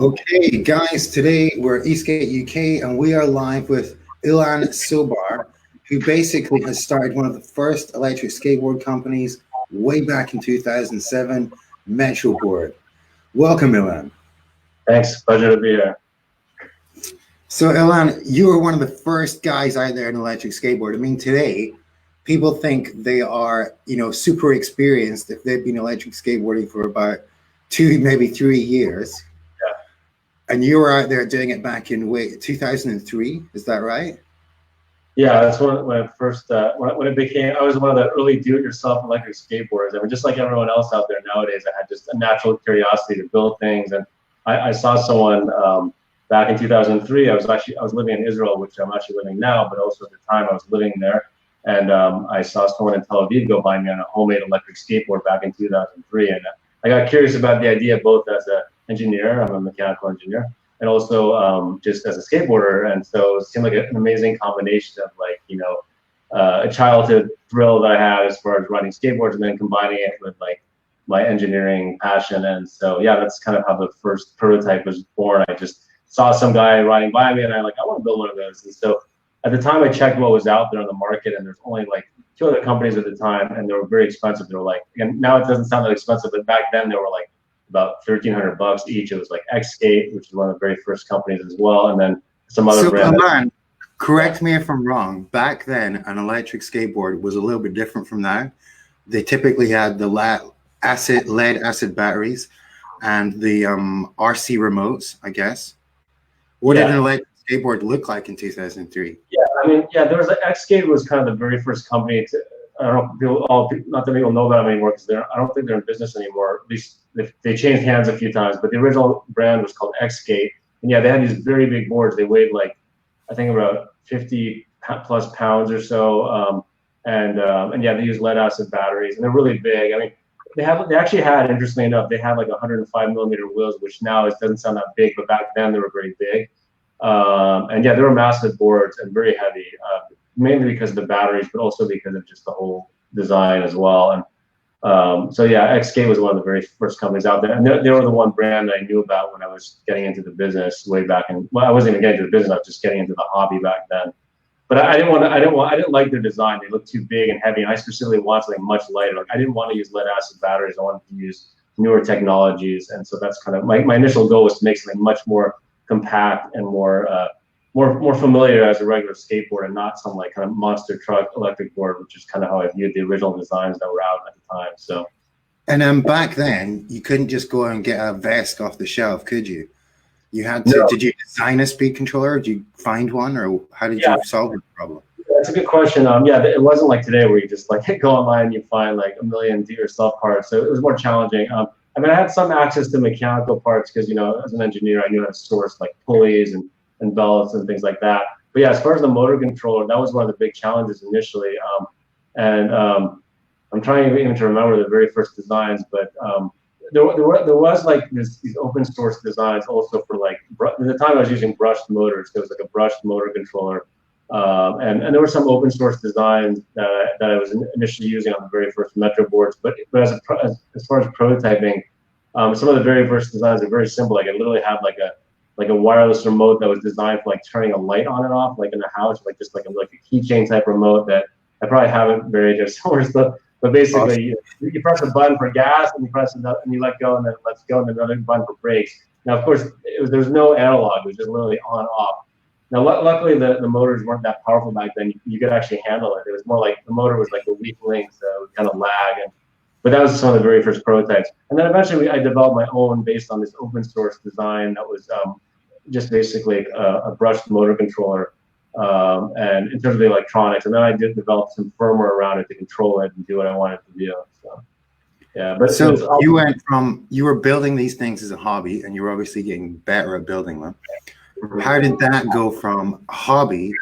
Okay, guys, today we're at Eastgate UK and we are live with Ilan Sabar, who basically has started one of the first electric skateboard companies way back in 2007, Metroboard. Welcome, Ilan. Thanks, pleasure to be here. So, Ilan, you were one of the first guys out there in electric skateboard. I mean, today, people think they are, super experienced if they've been electric skateboarding for about 2, maybe 3 years. And you were out there doing it back in 2003, is that right? Yeah, that's when it first, when it became, I was one of the early do-it-yourself electric skateboarders. I mean, just like everyone else out there nowadays, I had just a natural curiosity to build things. And I saw someone back in 2003, I was living in Israel, which I'm actually living now, but also at the time I was living there. And I saw someone in Tel Aviv go by me on a homemade electric skateboard back in 2003. And I got curious about the idea both as an engineer, I'm a mechanical engineer, and also just as a skateboarder. And so it seemed like an amazing combination of a childhood thrill that I had as far as riding skateboards and then combining it with like my engineering passion. And so, yeah, that's kind of how the first prototype was born. I just saw some guy riding by me and I want to build one of those. And so at the time I checked what was out there on the market and there's only like 2 other companies at the time and they were very expensive. They were like, and now it doesn't sound that expensive, but back then they were like about $1,300 each. It was like Skate, which is one of the very first companies as well, and then some other brands. Man, correct me if I'm wrong. Back then, an electric skateboard was a little bit different from now. They typically had the lead acid batteries and the RC remotes, I guess. What did an electric skateboard look like in 2003? Yeah, I mean, there was Skate was kind of the very first company to. I don't know, not that people know about them anymore because I don't think they're in business anymore. At least they changed hands a few times. But the original brand was called Skate, and yeah, they had these very big boards. They weighed like I think about 50 plus pounds or so, and yeah, they used lead acid batteries, and they're really big. I mean, they actually had, interestingly enough, they had like 105 millimeter wheels, which now it doesn't sound that big, but back then they were very big. And yeah, they were massive boards and very heavy. Mainly because of the batteries, but also because of just the whole design as well. And so yeah, Skate was one of the very first companies out there, and they were the one brand that I knew about when I was getting into the business way back in. Well, I wasn't even getting into the business; I was just getting into the hobby back then. But I didn't like their design. They looked too big and heavy, and I specifically wanted something much lighter. Like I didn't want to use lead acid batteries. I wanted to use newer technologies, and so that's kind of my initial goal was to make something much more compact and more familiar as a regular skateboard and not some like kind of monster truck electric board, which is kind of how I viewed the original designs that were out at the time. So, and back then you couldn't just go and get a vest off the shelf, could you? You had to. No. Did you design a speed controller? Did you find one, or how did you solve the problem? That's a good question. Yeah, it wasn't like today where you just like go online and you find like a million do-it-yourself parts. So it was more challenging. I mean, I had some access to mechanical parts because as an engineer, I knew how to source like pulleys and belts and things like that. But yeah, as far as the motor controller, that was one of the big challenges initially. I'm trying even to remember the very first designs, but there was like these open source designs also for like, at the time I was using brushed motors. There was like a brushed motor controller. And there were some open source designs that I was initially using on the very first Metroboards. But as far as prototyping, some of the very first designs are very simple. Like I literally had like a wireless remote that was designed for like turning a light on and off, like in the house, like just like a keychain type remote that I probably haven't very just somewhere. But basically, you press a button for gas and you press another, and you let go and then it lets go, and another button for brakes. Now, of course, there's no analog; it was just literally on off. Now, luckily, the motors weren't that powerful back then. You could actually handle it. It was more like the motor was like a weak link, so it would kind of lag. But that was some of the very first prototypes. And then eventually, I developed my own based on this open source design that was just basically a brushed motor controller, and in terms of the electronics. And then I did develop some firmware around it to control it and do what I wanted to do. So, yeah. But so you went from, you were building these things as a hobby, and you were obviously getting better at building them. How did that go from a hobby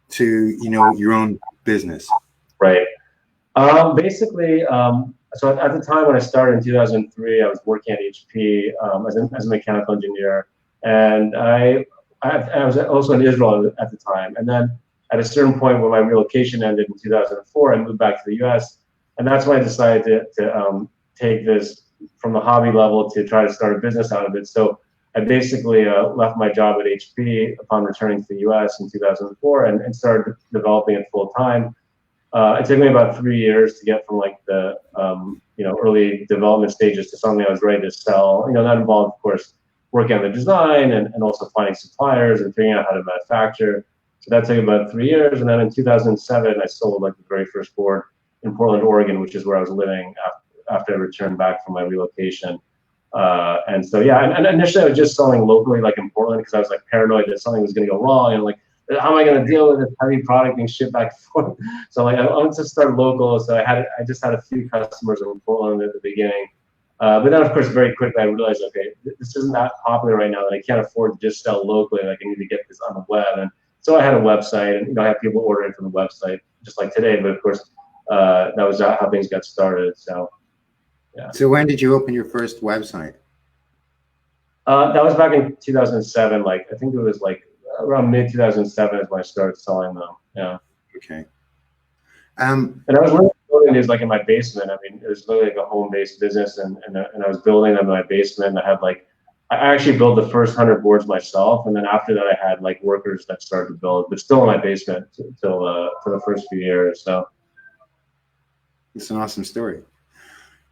to, your own business? Right. Basically, so at the time when I started in 2003, I was working at HP as a mechanical engineer. And I was also in Israel at the time. And then at a certain point when my relocation ended in 2004, I moved back to the US. And that's when I decided to take this from the hobby level to try to start a business out of it. So I basically left my job at HP upon returning to the US in 2004 and started developing it full time. It took me about 3 years to get from like the early development stages to something I was ready to sell. That involved, of course, working on the design and also finding suppliers and figuring out how to manufacture. So that took about 3 years. And then in 2007, I sold like the very first board in Portland, Oregon, which is where I was living after I returned back from my relocation. And so, yeah, and initially I was just selling locally, like in Portland, because I was like paranoid that something was going to go wrong. And like, how am I going to deal with this heavy product being shipped back and forth? So like, I wanted to start local. So I just had a few customers in Portland at the beginning. But then, of course, very quickly I realized, okay, this isn't that popular right now that I can't afford to just sell locally. Like, I need to get this on the web. And so I had a website, and I had people ordering from the website, just like today. But of course, that was how things got started. So, yeah. So when did you open your first website? That was back in 2007. Like, I think it was like around mid 2007 is when I started selling them. Yeah. Okay. And I was really building these like in my basement. I mean, it was literally like a home-based business, and I was building them in my basement. I had like, I actually built the first 100 boards myself, and then after that, I had like workers that started to build, but still in my basement till for the first few years. So it's an awesome story.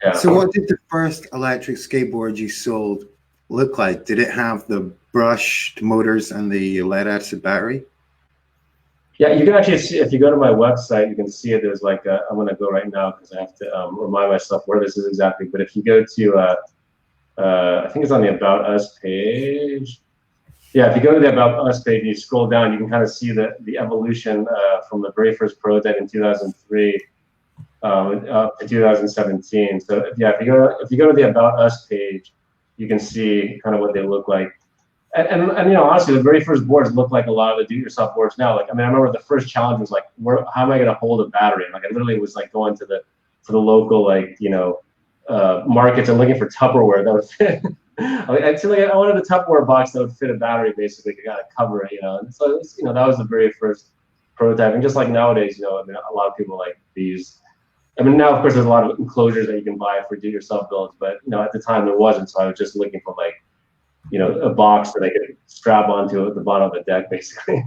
Yeah. So what did the first electric skateboard you sold look like? Did it have the brushed motors and the lead-acid battery? Yeah, you can actually see, if you go to my website, you can see it. There's like I'm going to go right now because I have to remind myself where this is exactly. But if you go to, I think it's on the About Us page. Yeah, if you go to the About Us page and you scroll down, you can kind of see the evolution from the very first prototype in 2003 up to 2017. So yeah, if you go to the About Us page, you can see kind of what they look like. And honestly, the very first boards look like a lot of the do-it-yourself boards now. Like, I mean, I remember the first challenge was like, how am I going to hold a battery? And like, I literally was like going to the local markets and looking for Tupperware that would fit. I wanted a Tupperware box that would fit a battery, basically, to kind of cover it. And so it was, that was the very first prototype. And just like nowadays, I mean, a lot of people like these. I mean, now of course there's a lot of enclosures that you can buy for do-it-yourself builds, but at the time there wasn't. So I was just looking for like, a box that I could strap onto at the bottom of the deck, basically.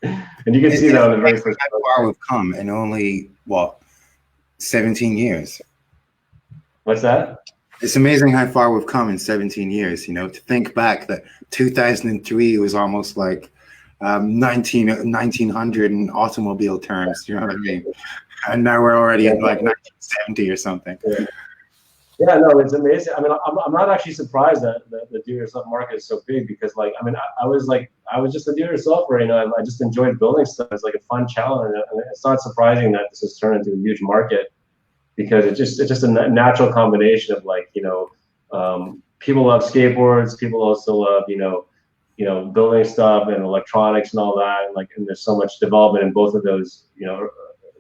And you can see that on the very first. How far we've come in only 17 years. What's that? It's amazing how far we've come in 17 years. To think back that 2003 was almost like 1900 in automobile terms. You know what I mean? And now we're already in like 1970 or something. Yeah. Yeah, no, it's amazing. I mean, I'm not actually surprised that the do-it-yourself market is so big because, like, I mean, I was just a do-it-yourselfer, I just enjoyed building stuff. It's like a fun challenge, and it's not surprising that this has turned into a huge market because it's just a natural combination of like, people love skateboards, people also love, building stuff and electronics and all that, and there's so much development in both of those,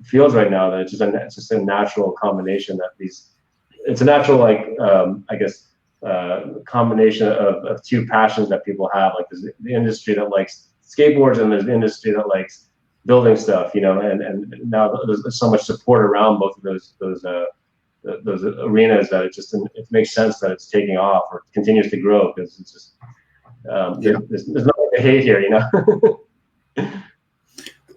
fields right now that it's just a natural combination that it's a natural, combination of two passions that people have. Like, there's the industry that likes skateboards, and there's the industry that likes building stuff. And now there's so much support around both of those arenas that it makes sense that it's taking off or continues to grow because it's just there's nothing to hate here,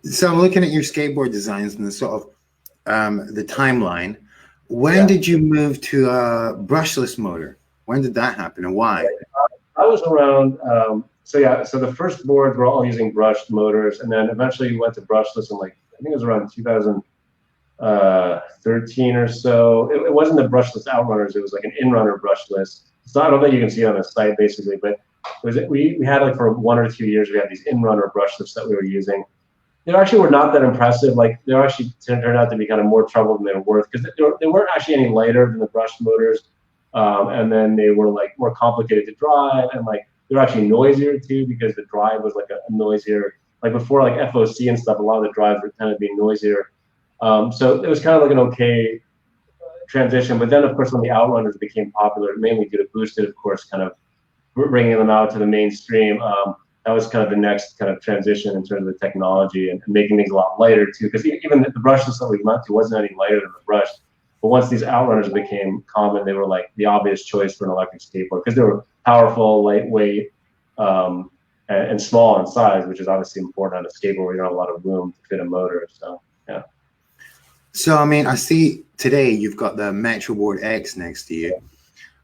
So I'm looking at your skateboard designs and the sort of the timeline. When did you move to a brushless motor? When did that happen and why? I was around, so the first boards were all using brushed motors, and then eventually we went to brushless in I think it was around 2013 or so. It wasn't the brushless outrunners, it was like an in-runner brushless. So I don't think you can see it on the site basically, but we had like for 1 or 2 years, we had these in-runner brushless that we were using. They actually were not that impressive. Like, they actually turned out to be kind of more trouble than they were worth because they weren't actually any lighter than the brushed motors, and then they were like more complicated to drive, and like they're actually noisier too because the drive was like a noisier. Like before, like FOC and stuff, a lot of the drives were kind of being noisier. So it was kind of like an okay transition. But then, of course, when the outrunners became popular, mainly due to Boosted, of course, kind of bringing them out to the mainstream. That was kind of the next kind of transition in terms of the technology and making things a lot lighter too. Because even the brushless that we went to wasn't any lighter than the brush. But once these outrunners became common, they were like the obvious choice for an electric skateboard because they were powerful, lightweight, and small in size, which is obviously important on a skateboard where you don't have a lot of room to fit a motor. So yeah. So I mean, I see today you've got the Metroboard X next to you,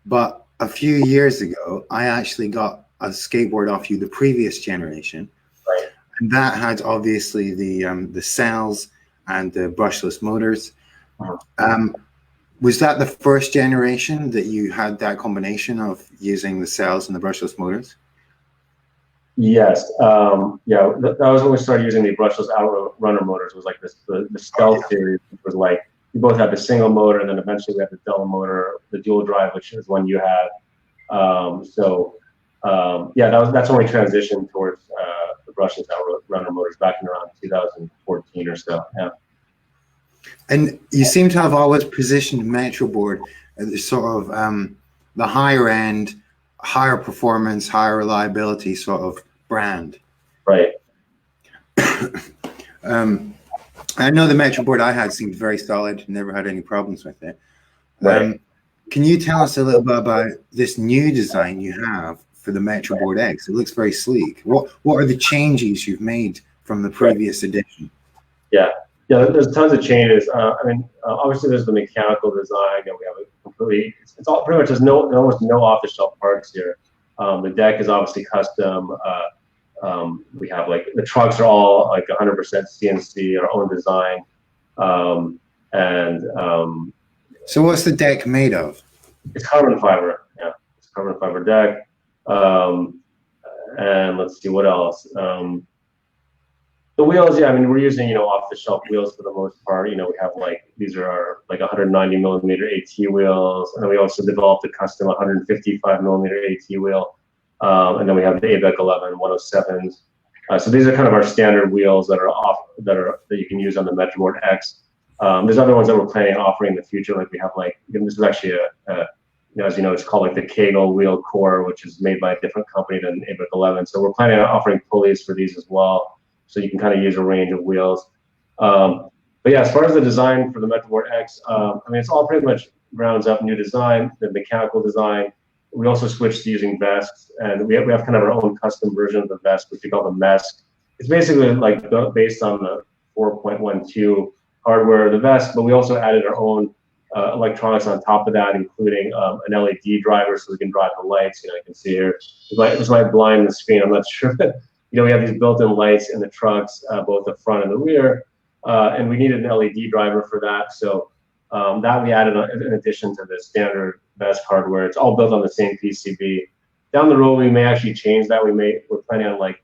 but a few years ago, I actually got a skateboard off you, the previous generation, Right. and that had obviously the cells and the brushless motors. Was that the first generation that you had that combination of using the cells and the brushless motors? Yes. Yeah, that was when we started using the brushless outrunner motors. It was like the Stealth series, which was like, you both had the single motor, and then eventually we had the double motor, the dual drive, which is one you had. Yeah, that's when we transitioned towards the brushless outrunner motors back in around 2014 or so. Yeah. And you seem to have always positioned Metroboard as the sort of the higher end, higher performance, higher reliability sort of brand. Right. I know the Metroboard I had seemed very solid, never had any problems with it. Right. Can you tell us a little bit about this new design you have for the Metroboard X? It looks very sleek. What are the changes you've made from the previous edition? Yeah. Yeah, there's tons of changes. I mean, obviously there's the mechanical design, and we have a completely, it's all pretty much, there's almost no off-the-shelf parts here. The deck is obviously custom. We have like, the trucks are all like 100% CNC, our own design. So what's the deck made of? It's carbon fiber. Yeah, it's carbon fiber deck. And let's see, what else? The wheels, yeah, I mean, we're using, off-the-shelf wheels for the most part. We have like, these are our like 190 millimeter AT wheels. And then we also developed a custom 155 millimeter AT wheel. And then we have the ABEC 11 107s. So these are kind of our standard wheels that are that you can use on the Metroboard X. There's other ones that we're planning on offering in the future. Like we have like, this is actually as you know, it's called like the Kegel wheel core, which is made by a different company than ABEC 11. So we're planning on offering pulleys for these as well. So you can kind of use a range of wheels. But yeah, as far as the design for the Metroboard X, I mean, it's all pretty much grounds up new design, the mechanical design. We also switched to using vests, and we have kind of our own custom version of the vest, which we call the MESC. It's basically like based on the 4.12 hardware of the vest, but we also added our own electronics on top of that, including an LED driver, so we can drive the lights. You can see here, this might blind the screen, I'm not sure. We have these built-in lights in the trucks, both the front and the rear, and we needed an LED driver for that. So that we added in addition to the standard vest hardware. It's all built on the same PCB. Down the road, we may actually change that. We're planning on like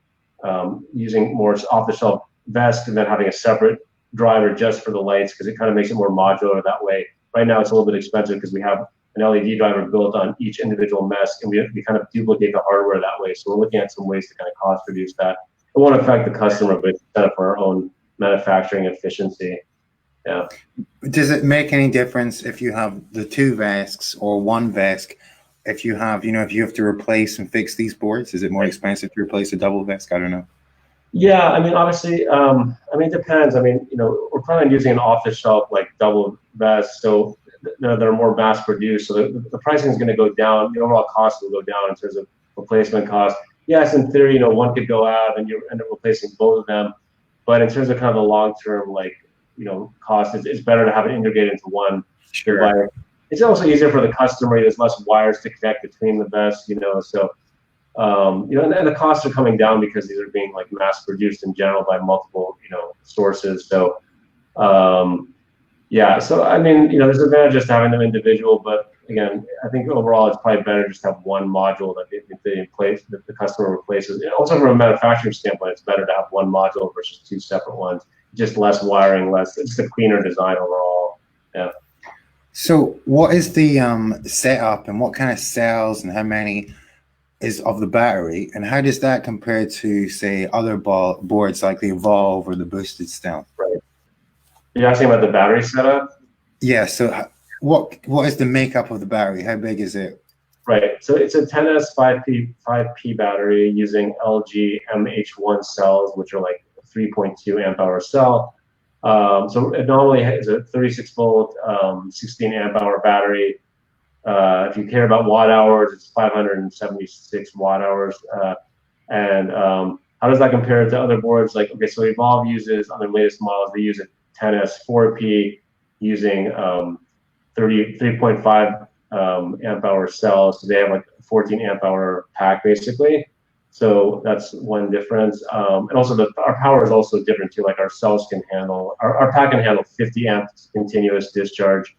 using more off-the-shelf vest and then having a separate driver just for the lights, because it kind of makes it more modular that way. Right now, it's a little bit expensive because we have an LED driver built on each individual MESC, and we kind of duplicate the hardware that way. So we're looking at some ways to kind of cost reduce that. It won't affect the customer, but it's kind of for our own manufacturing efficiency. Yeah. Does it make any difference if you have the two VESCs or one VESC? If you have, if you have to replace and fix these boards, is it more expensive to replace a double VESC? I don't know. Yeah, I mean, obviously, it depends. I mean, we're planning on using an off-the-shelf like double vest, so they're more mass-produced. So the pricing is going to go down. The overall cost will go down in terms of replacement cost. Yes, in theory, one could go out and you end up replacing both of them. But in terms of kind of the long-term, cost, it's better to have it integrated into one device. It's also easier for the customer. There's less wires to connect between the vests, so. And the costs are coming down because these are being like mass produced in general by multiple, sources. So, yeah. So I mean, there's advantages to having them individual, but again, I think overall it's probably better just to have one module that the customer replaces. Also, from a manufacturing standpoint, it's better to have one module versus two separate ones. Just less wiring, it's a cleaner design overall. Yeah. So, what is the setup, and what kind of cells and how many is of the battery, and how does that compare to, say, other boards like the Evolve or the Boosted Stealth? Right. You're asking about the battery setup? Yeah. So what is the makeup of the battery? How big is it? Right. So it's a 10S 5P battery using LG MH1 cells, which are like 3.2 amp hour cell. So it normally has a 36 volt, 16 amp hour battery. If you care about watt hours, it's 576 watt hours. And how does that compare to other boards? Like, okay, so Evolve uses, on their latest models, they use a 10S4P using 3.5 amp hour cells. So they have like a 14 amp hour pack basically. So that's one difference. And also our power is also different too. Like our cells can handle, our pack can handle 50 amps continuous discharge.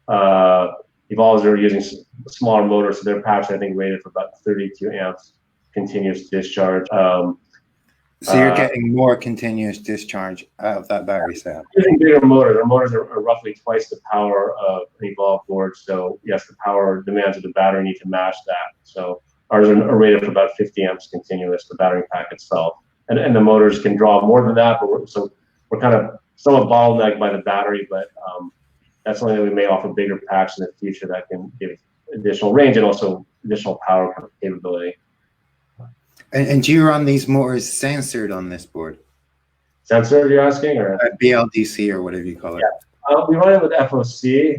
Evolves are using smaller motors, so their packs I think rated for about 32 amps continuous discharge. So you're getting more continuous discharge out of that battery cell. Using bigger motors. Our motors are roughly twice the power of an Evolve board. So yes, the power demands of the battery need to match that. So ours are rated for about 50 amps continuous, the battery pack itself. And the motors can draw more than that, but we're kind of somewhat bottlenecked by the battery, but that's something that we may offer bigger packs in the future that can give additional range and also additional power capability. And do you run these motors censored on this board? Censored, you're asking, or BLDC or whatever you call it? Yeah, we run it with FOC,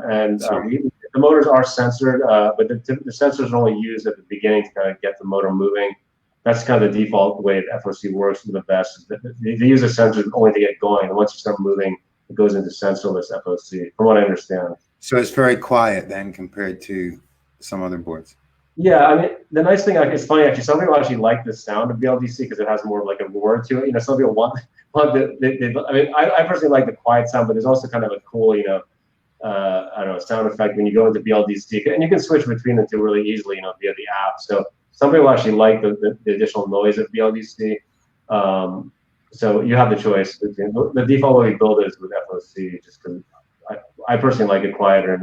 and the motors are censored, but the sensors are only used at the beginning to kind of get the motor moving. That's kind of the default way that FOC works with the best. They use the sensors only to get going, and once you start moving, it goes into sensorless FOC, from what I understand. So it's very quiet then compared to some other boards. Yeah, I mean, the nice thing, it's funny actually, some people actually like the sound of BLDC because it has more of like a roar to it. You know, some people want I personally like the quiet sound, but there's also kind of a cool, I don't know, sound effect when you go into BLDC, and you can switch between the two really easily, via the app. So some people actually like the additional noise of BLDC. So you have the choice. The default way we build it is with FOC, just because I personally like it quieter.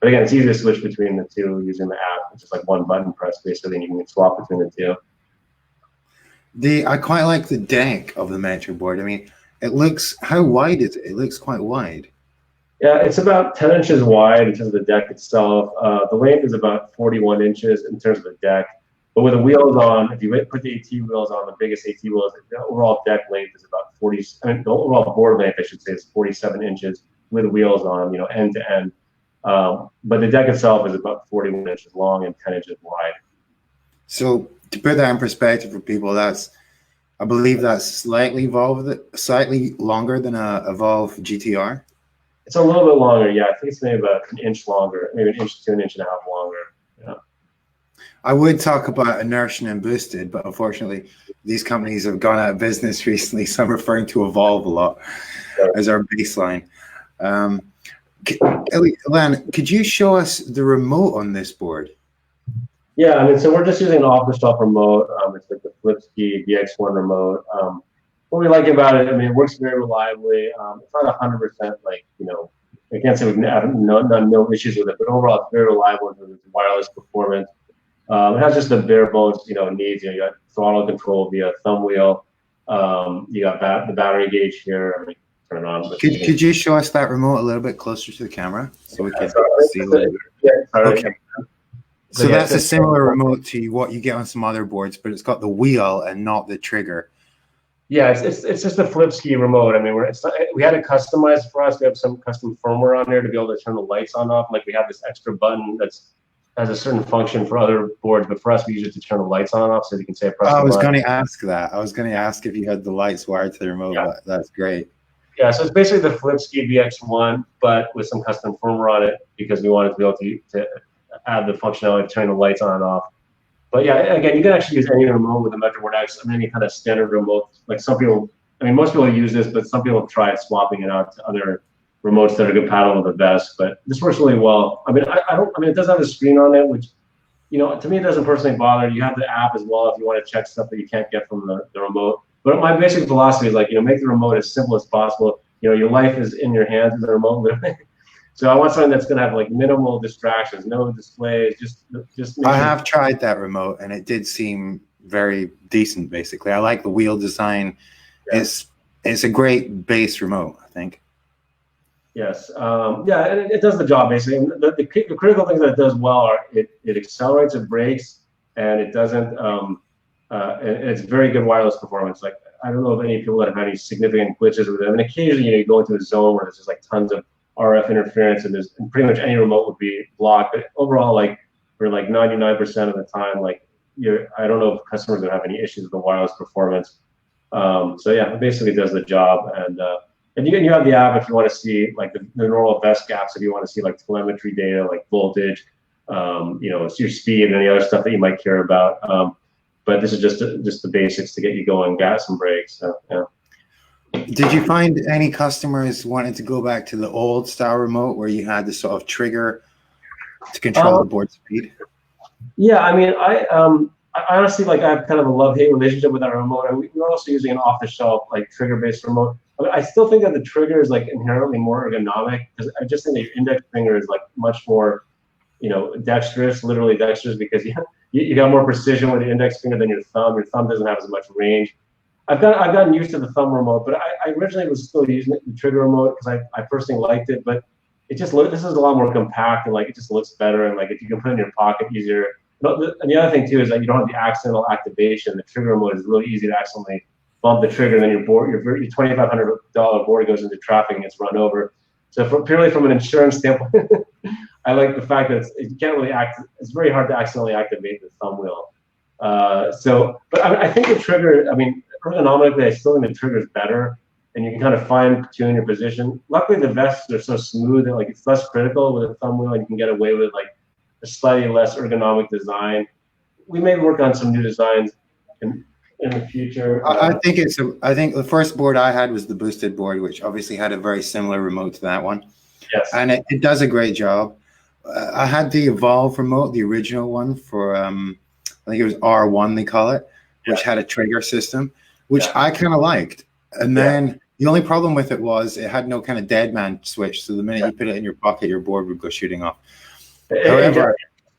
But again, it's easy to switch between the two using the app. It's just like one button press, basically, and you can swap between the two. I quite like the deck of the Metroboard. I mean, it looks, how wide is it? It looks quite wide. Yeah, it's about 10 inches wide in terms of the deck itself. The length is about 41 inches in terms of the deck. But with the wheels on, if you put the AT wheels on, the biggest AT wheels, the overall deck length is about the overall board length, I should say, is 47 inches with the wheels on, end to end. But the deck itself is about 41 inches long and 10 inches wide. So to put that in perspective for people, I believe that's slightly longer than a Evolve GTR. It's a little bit longer, yeah. I think it's maybe about an inch longer, maybe an inch to an inch and a half longer. Yeah. I would talk about inertia and boosted, but unfortunately, these companies have gone out of business recently, so I'm referring to Evolve a lot as our baseline. Ilan, could you show us the remote on this board? Yeah, I mean, so we're just using an off-the-shelf remote. It's like the Flipski DX1 remote. What we like about it, I mean, it works very reliably. It's not 100% like, I can't say we've no issues with it, but overall it's very reliable in terms of wireless performance. It has just the bare bones, needs. You got throttle control via thumb wheel. You got the battery gauge here. I mean, turn it on. Could you show us that remote a little bit closer to the camera so we can see a little bit? Yeah, okay. So that's a similar remote to what you get on some other boards, but it's got the wheel and not the trigger. Yeah, it's just a Flipski remote. I mean, we had it customized for us. We have some custom firmware on there to be able to turn the lights on off. Like we have this extra button has a certain function for other boards, but for us, we use it to turn the lights on and off so you can say press the button. I was going to ask that. I was going to ask if you had the lights wired to the remote. Yeah. But that's great. Yeah, so it's basically the Flipski VX1, but with some custom firmware on it because we wanted to be able to add the functionality of turning the lights on and off. But yeah, again, you can actually use any remote with the Metroboard X. I mean, any kind of standard remote. Like some people, I mean, most people use this, but some people have tried swapping it out to other remotes that are compatible with the best. But this works really well. I mean, it does have a screen on it, which, to me, it doesn't personally bother. You have the app as well if you want to check stuff that you can't get from the remote. But my basic philosophy is like, make the remote as simple as possible. Your life is in your hands with the remote. So I want something that's going to have like minimal distractions, no displays, just. I have tried that remote and it did seem very decent. Basically, I like the wheel design. Yeah. It's a great base remote, I think. Yes, yeah, and it does the job basically. The critical things that it does well are it accelerates, it brakes, and it doesn't. And it's very good wireless performance. Like I don't know of any people that have had any significant glitches with it. I mean, occasionally you go into a zone where there's just like tons of RF interference, and pretty much any remote would be blocked. But overall, like for like 99% of the time, like I don't know if customers would have any issues with the wireless performance. So yeah, it basically does the job. And you have the app if you want to see like the normal VESC apps, if you want to see like telemetry data, like voltage, it's your speed and any other stuff that you might care about. But this is just the basics to get you going, gas and brakes. So, yeah. Did you find any customers wanting to go back to the old style remote where you had the sort of trigger to control the board speed? Yeah, I mean, I honestly, like, I have kind of a love-hate relationship with that remote. And we're also using an off-the-shelf, like, trigger-based remote. But I still think that the trigger is, like, inherently more ergonomic, because I just think that your index finger is, like, much more, dexterous, literally dexterous, because you got more precision with the index finger than your thumb. Your thumb doesn't have as much range. I've gotten used to the thumb remote, but I originally was still using the trigger remote because I personally liked it, but this is a lot more compact, and like it just looks better, and like if you can put it in your pocket easier. And the other thing too is that you don't have the accidental activation. The trigger remote is really easy to accidentally bump the trigger, and then your $2,500 board goes into traffic and gets run over. So purely from an insurance standpoint, I like the fact that you can't really it's very hard to accidentally activate the thumb wheel. But I think the trigger, I mean, ergonomically, I still think the trigger is better, and you can kind of fine tune your position. Luckily, the vests are so smooth that like it's less critical with a thumb wheel, and you can get away with like a slightly less ergonomic design. We may work on some new designs in the future. I think the first board I had was the boosted board, which obviously had a very similar remote to that one. Yes. And it does a great job. I had the Evolve remote, the original one for I think it was R1 they call it, which had a trigger system, which I kind of liked. And then the only problem with it was it had no kind of dead man switch. So the minute you put it in your pocket, your board would go shooting off. However,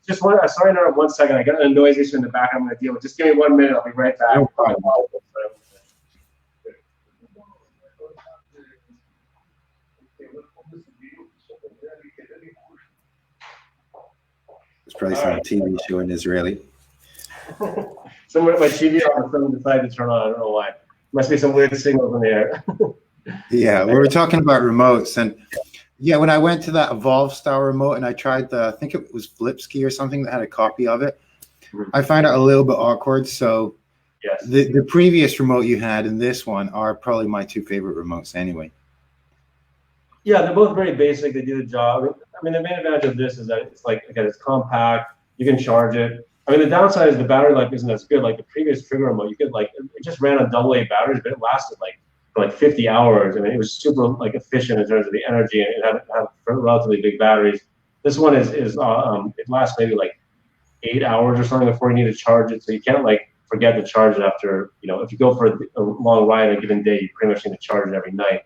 sorry to interrupt 1 second. I got a noise issue in the back. I'm going to deal with. Just give me 1 minute. I'll be right back. No problem. It's probably some TV show in Israeli. Somewhere my TV on the phone decided to turn on. I don't know why. Must be some weird signals in the air. Yeah, we were talking about remotes, and yeah, when I went to that Evolve style remote and I tried I think it was Flipski or something that had a copy of it, I find it a little bit awkward. So yes, the previous remote you had and this one are probably my two favorite remotes anyway. Yeah, they're both very basic. They do the job. I mean, the main advantage of this is that it's like, again, it's compact. You can charge it. I mean, the downside is the battery life isn't as good. Like the previous trigger remote, you could like, it just ran on AA batteries, but it lasted for 50 hours. I mean, it was super like efficient in terms of the energy, and it had relatively big batteries. This one it lasts maybe like 8 hours or something before you need to charge it. So you can't like forget to charge it after, if you go for a long ride on a given day, you pretty much need to charge it every night.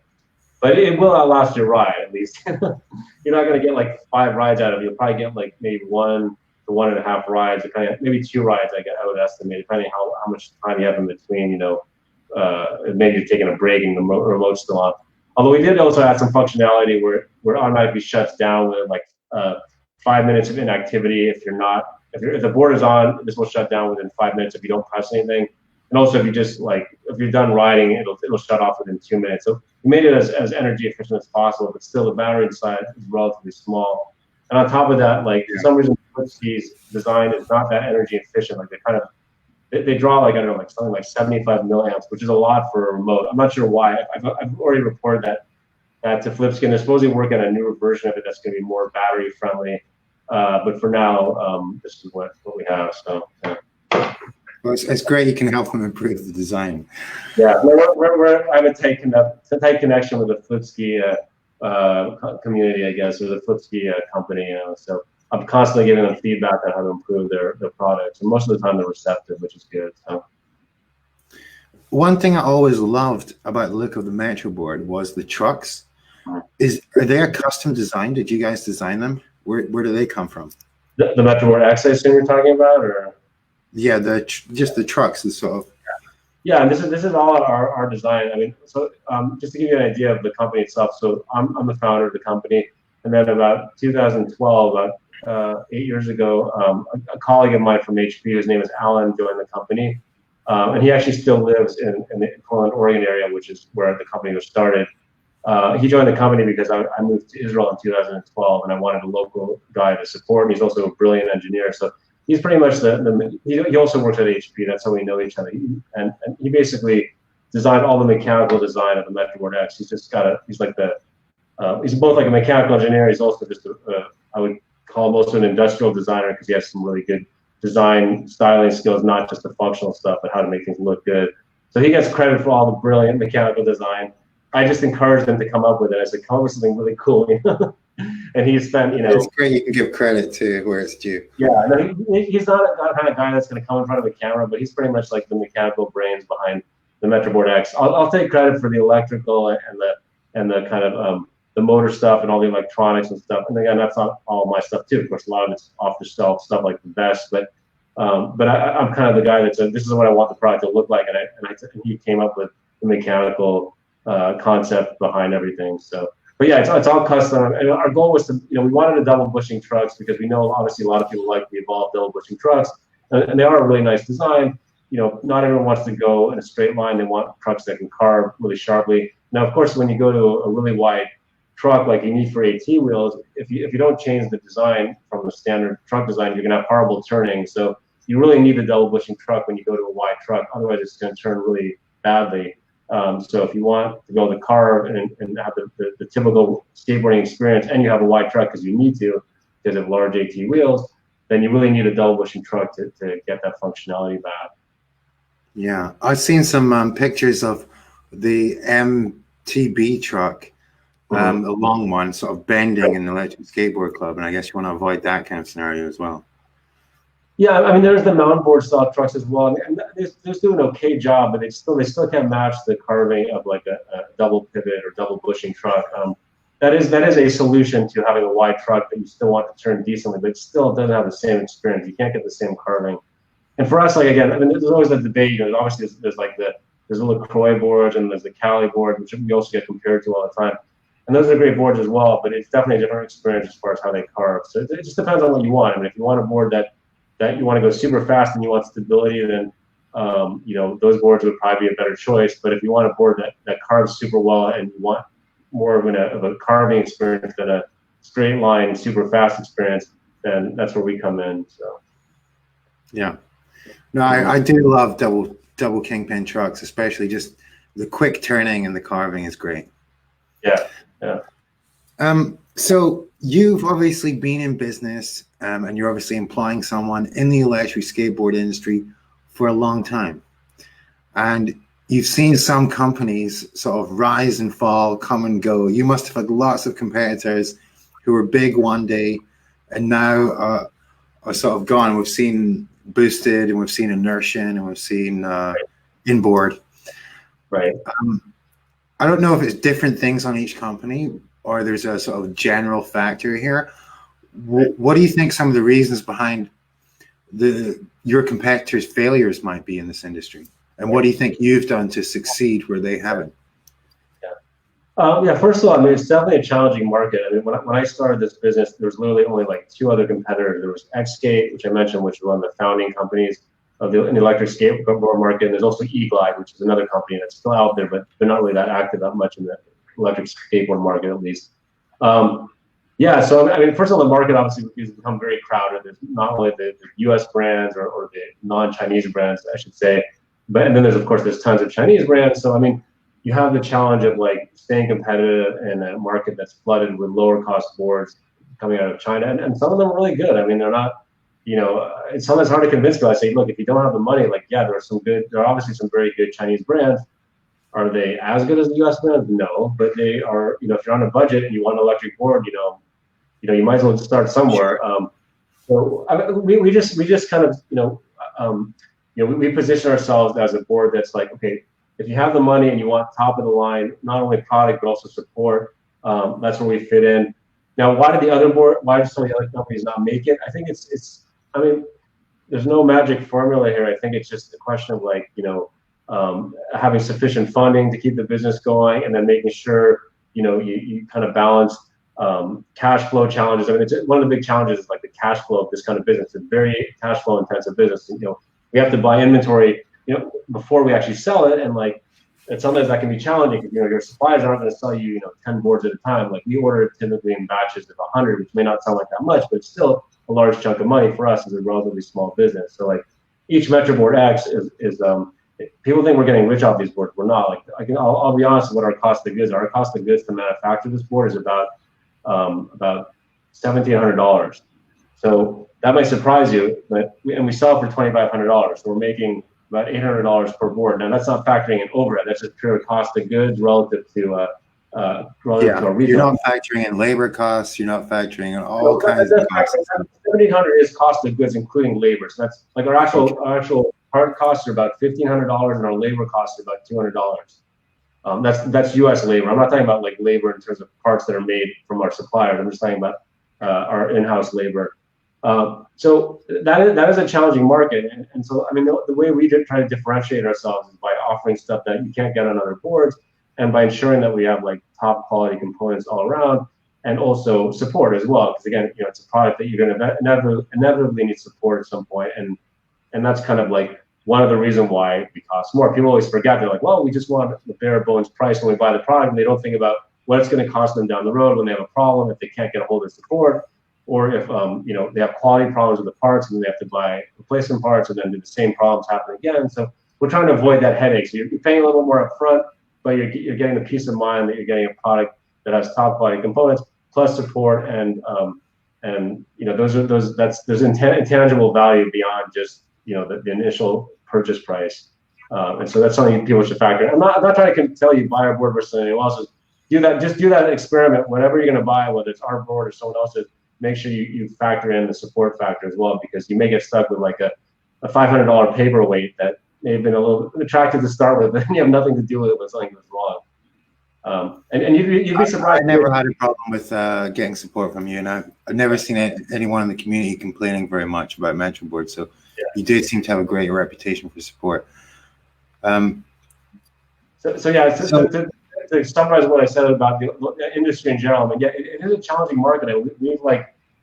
But it will outlast your ride, at least. You're not going to get like 5 rides out of it. You'll probably get like maybe 1 to 1.5 rides, maybe 2 rides, I would estimate, depending how much time you have in between, maybe you're taking a break and the remote's still on. Although we did also add some functionality where it automatically shuts down with like 5 minutes of inactivity. If the board is on, this will shut down within 5 minutes if you don't press anything. And also if you're done riding, it'll shut off within 2 minutes. So we made it as energy efficient as possible, but still the battery inside is relatively small. And on top of that, for some reason, Flipski's design is not that energy efficient. Like they draw like, I don't know, like something like 75 milliamps, which is a lot for a remote. I'm not sure why. I've already reported that to Flipski, and they're supposedly working on a newer version of it that's going to be more battery friendly. But for now, this is what we have. So. Yeah. Well, it's great you can help them improve the design. Yeah, I have a tight connection with the Flipski community, I guess, or the Flipski company. So I'm constantly giving them feedback on how to improve their products, and most of the time they're receptive, which is good. So. One thing I always loved about the look of the Metroboard was the trucks. Are they a custom design? Did you guys design them? Where do they come from? The Metroboard X, I assume you're talking about, or? Yeah, just the trucks is sort of. Yeah, and this is all our design. I mean, so just to give you an idea of the company itself. So I'm the founder of the company, and then about 2012, 8 years ago, a colleague of mine from HP, whose name is Alan, joined the company, and he actually still lives in the Portland, Oregon area, which is where the company was started. he joined the company because I moved to Israel in 2012, and I wanted a local guy to support. And he's also a brilliant engineer, so he's pretty much he also works at HP. That's how we know each other. And he basically designed all the mechanical design of the Metroboard X. He's both like a mechanical engineer. He's also just I would call him also an industrial designer, because he has some really good design styling skills, not just the functional stuff, but how to make things look good. So he gets credit for all the brilliant mechanical design. I just encouraged him to come up with it. I said, come up with something really cool. And he spent, It's great you can give credit to where it's due. Yeah, no, he's not a kind of guy that's going to come in front of a camera, but he's pretty much like the mechanical brains behind the Metroboard X. I'll take credit for the electrical and the kind of the motor stuff and all the electronics and stuff. And again, that's not all my stuff too. Of course, a lot of it's off the shelf stuff like the vest, but I'm kind of the guy that said, this is what I want the product to look like, and he came up with the mechanical concept behind everything. So, but yeah, it's all custom. And our goal was to, we wanted a double bushing trucks because we know obviously a lot of people like the Evolved double bushing trucks, and they are a really nice design. Not everyone wants to go in a straight line. They want trucks that can carve really sharply. Now, of course, when you go to a really wide truck like you need for AT wheels, if you don't change the design from the standard truck design, you're gonna have horrible turning. So you really need the double bushing truck when you go to a wide truck. Otherwise, it's gonna turn really badly. So if you want to go the carve and have the typical skateboarding experience, and you have a wide truck because you need to, because of large AT wheels, then you really need a double bushing truck to get that functionality back. Yeah, I've seen some pictures of the MTB truck, a long one, sort of bending in the Electric Skateboard Club, and I guess you want to avoid that kind of scenario as well. Yeah, I mean, there's the mountain board style trucks as well, and they're doing an okay job, but they still can't match the carving of like a double pivot or double bushing truck. That is a solution to having a wide truck that you still want to turn decently, but it still doesn't have the same experience. You can't get the same carving. And for us, like, again, I mean, there's always a debate. Obviously, there's the LaCroix boards and there's the Cali board, which we also get compared to all the time. And those are great boards as well, but it's definitely a different experience as far as how they carve. So it just depends on what you want. I mean, if you want a board that you want to go super fast and you want stability, then those boards would probably be a better choice. But if you want a board that carves super well and you want more of a carving experience than a straight line super fast experience, then that's where we come in. So yeah. No, I do love double kingpin trucks, especially just the quick turning and the carving is great. Yeah. So you've obviously been in business, and you're obviously employing someone in the electric skateboard industry for a long time. And you've seen some companies sort of rise and fall, come and go. You must have had lots of competitors who were big one day and now are sort of gone. We've seen Boosted, and we've seen Inertia, and we've seen Inboard. Right. I don't know if it's different things on each company or there's a sort of general factor here. What do you think some of the reasons behind your competitors' failures might be in this industry? And what do you think you've done to succeed where they haven't? First of all, I mean, it's definitely a challenging market. I mean, when I started this business, there was literally only like 2 other competitors. There was Xskate, which I mentioned, which was one of the founding companies in the electric skateboard market. And there's also eGlide, which is another company that's still out there, but they're not really that active that much in the electric skateboard market, at least. So I mean, first of all, the market obviously has become very crowded. There's not only the U.S. brands or the non-Chinese brands, I should say, and then there's tons of Chinese brands. So I mean, you have the challenge of like staying competitive in a market that's flooded with lower cost boards coming out of China, and some of them are really good. I mean, they're not, it's sometimes hard to convince people. I say, look, if you don't have the money, like, yeah, there are obviously some very good Chinese brands. Are they as good as the U.S. brands? No, but they are. If you're on a budget and you want an electric board, you might as well start somewhere. So I mean, we just kind of, we position ourselves as a board that's like, okay, if you have the money and you want top of the line, not only product but also support, that's where we fit in. Now, why did some of the other companies not make it? I think I mean, there's no magic formula here. I think it's just a question of like, having sufficient funding to keep the business going, and then making sure, you kind of balance cash flow challenges. I mean, one of the big challenges is like the cash flow of this kind of business. It's a very cash flow intensive business. We have to buy inventory, before we actually sell it, and like, And sometimes that can be challenging because, your suppliers aren't going to sell you, 10 boards at a time. Like we order typically in batches of 100, which may not sound like that much, but it's still a large chunk of money for us as a relatively small business. So like each Metroboard X is people think we're getting rich off these boards. We're not. Like I'll be honest with what our cost of goods are. Our cost of goods to manufacture this board is about $1,700. So that might surprise you, but we sell it for $2,500. So we're making about $800 per board. Now that's not factoring in overhead. That's just pure cost of goods relative to our retail. You're not factoring in labor costs. You're not factoring in all kinds of costs. $1,700 is cost of goods, including labor. So that's like our actual part costs are about $1,500, and our labor costs are about $200. That's U.S. labor. I'm not talking about like labor in terms of parts that are made from our suppliers. I'm just talking about our in-house labor. So that is a challenging market, and so I mean the way we try to differentiate ourselves is by offering stuff that you can't get on other boards, and by ensuring that we have like top quality components all around, and also support as well. Because again, it's a product that you're going to inevitably need support at some point, and that's kind of like one of the reasons why we cost more. People always forget. They're like, well, we just want the bare bones price when we buy the product, and they don't think about what it's going to cost them down the road when they have a problem, if they can't get a hold of support, or if they have quality problems with the parts and they have to buy replacement parts, and then the same problems happen again. So we're trying to avoid that headache. So you're paying a little more upfront, but you're getting the peace of mind that you're getting a product that has top quality components plus support, and there's intangible value beyond just the initial purchase price, and so that's something people should factor in. I'm not trying to tell you buy our board versus anyone else's. Do that experiment whenever you're going to buy, whether it's our board or someone else's. Make sure you factor in the support factor as well, because you may get stuck with like a $500 paperweight that may have been a little attractive to start with, but you have nothing to do with it when something goes wrong. And you'd be surprised. I never had a problem with getting support from you, and I've never seen anyone in the community complaining very much about Metroboard. So you do seem to have a great reputation for support. To summarize what I said about the industry in general, I mean, it is a challenging market.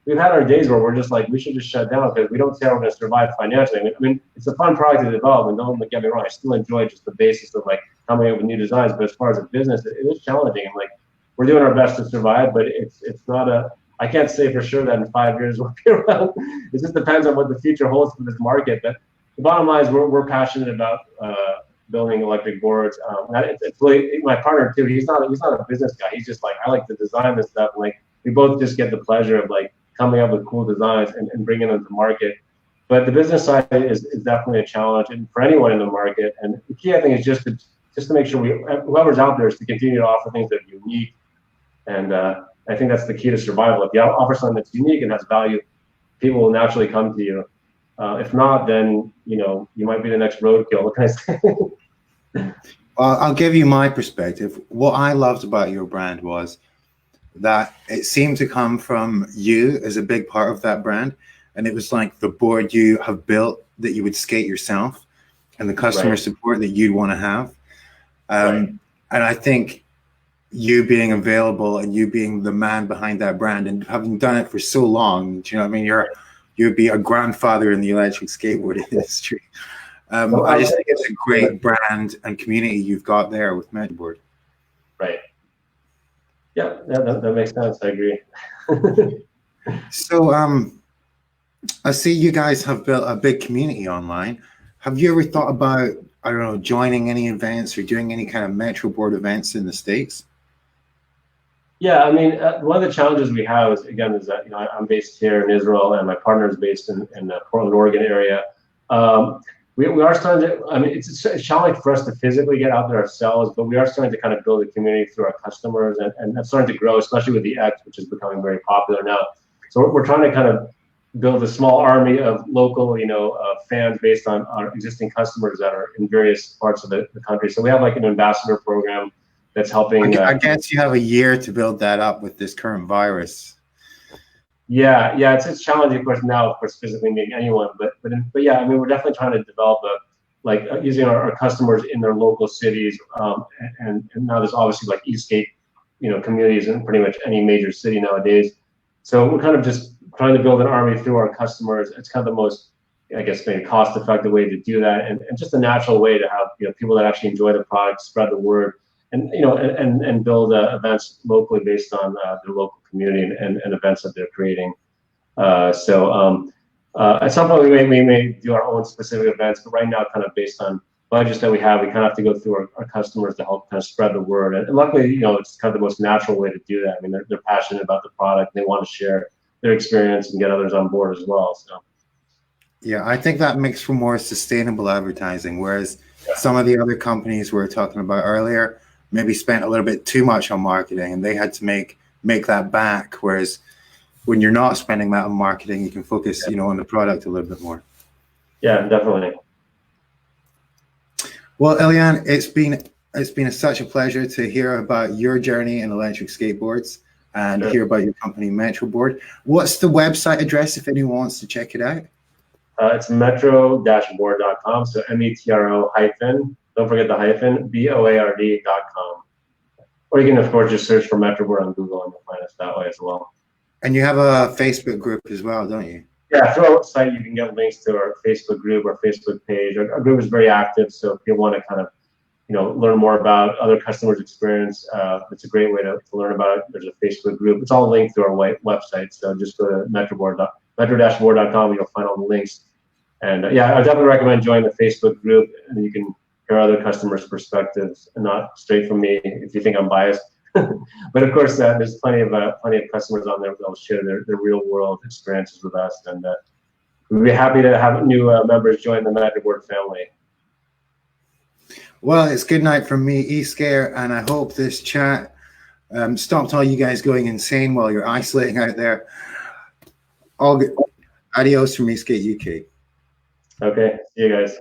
We've had our days where we're just like, we should just shut down because we don't see how we're going to survive financially. I mean, it's a fun product to develop, and don't get me wrong, I still enjoy just the basis of like coming up with new designs. But as far as a business, it is challenging, and like we're doing our best to survive. But it's not I can't say for sure that in 5 years we'll be around. It just depends on what the future holds for this market. But the bottom line is we're passionate about building electric boards. It's really my partner too. He's not a business guy. He's just like, I like to design this stuff. And like we both just get the pleasure of like coming up with cool designs and bringing them to market. But the business side is definitely a challenge, and for anyone in the market. And the key, I think, is just to make sure whoever's out there is to continue to offer things that are unique. And I think that's the key to survival. If you offer something that's unique and has value, people will naturally come to you. If not, then you might be the next roadkill. What can I say? Well, I'll give you my perspective. What I loved about your brand was that it seemed to come from you as a big part of that brand, and it was like the board you have built that you would skate yourself, and the customer support that you'd want to have. And I think you being available and you being the man behind that brand and having done it for so long, do you know what I mean? You'd be a grandfather in the electric skateboard industry. I just think it's a great brand and community you've got there with Metroboard. Right. Yeah, that makes sense. I agree. So I see you guys have built a big community online. Have you ever thought about, I don't know, joining any events or doing any kind of Metroboard events in the States? Yeah, I mean, one of the challenges we have is that I'm based here in Israel and my partner is based in the Portland, Oregon area. We are starting to, I mean, it's challenging for us to physically get out there ourselves, but we are starting to kind of build a community through our customers, and that's starting to grow, especially with the X, which is becoming very popular now. So we're trying to kind of build a small army of local, fans based on our existing customers that are in various parts of the country. So we have like an ambassador program that's helping. I guess you have a year to build that up with this current virus. Yeah, it's challenging, of course, now, of course, physically meeting anyone, but yeah, I mean, we're definitely trying to develop using our customers in their local cities, and now there's obviously like e-skate, communities in pretty much any major city nowadays. So we're kind of just trying to build an army through our customers. It's kind of the most I guess maybe cost-effective way to do that, and just a natural way to have people that actually enjoy the product spread the word, and and build events locally based on their local community and events that they're creating. At some point we may do our own specific events, but right now, kind of based on budgets that we kind of have to go through our customers to help kind of spread the word. And luckily, it's kind of the most natural way to do that. I mean, they're passionate about the product. They want to share their experience and get others on board as well. So. Yeah, I think that makes for more sustainable advertising, whereas some of the other companies we were talking about earlier maybe spent a little bit too much on marketing, and they had to make that back. Whereas when you're not spending that on marketing, you can focus, on the product a little bit more. Yeah, definitely. Well, Ilan, it's been such a pleasure to hear about your journey in electric skateboards and hear about your company, Metroboard. What's the website address if anyone wants to check it out? It's metro-board.com. So METRO hyphen, don't forget the hyphen, BOARD.com. Or you can, of course, just search for Metroboard on Google and you'll find us that way as well. And you have a Facebook group as well, don't you? Yeah, through our website, you can get links to our Facebook group, our Facebook page. Our group is very active, so if you want to kind of, learn more about other customers' experience, it's a great way to learn about it. There's a Facebook group. It's all linked through our website, so just go to metro-board.com and you'll find all the links. And I definitely recommend joining the Facebook group, and you can hear other customers' perspectives, and not straight from me if you think I'm biased. But of course, there's plenty of customers on there that will share their real world experiences with us, and we'd be happy to have new members join the Metroboard family. Well, it's good night from me, eScare, and I hope this chat stopped all you guys going insane while you're isolating out there. All good. Adios from eSkate UK. Okay, see you guys.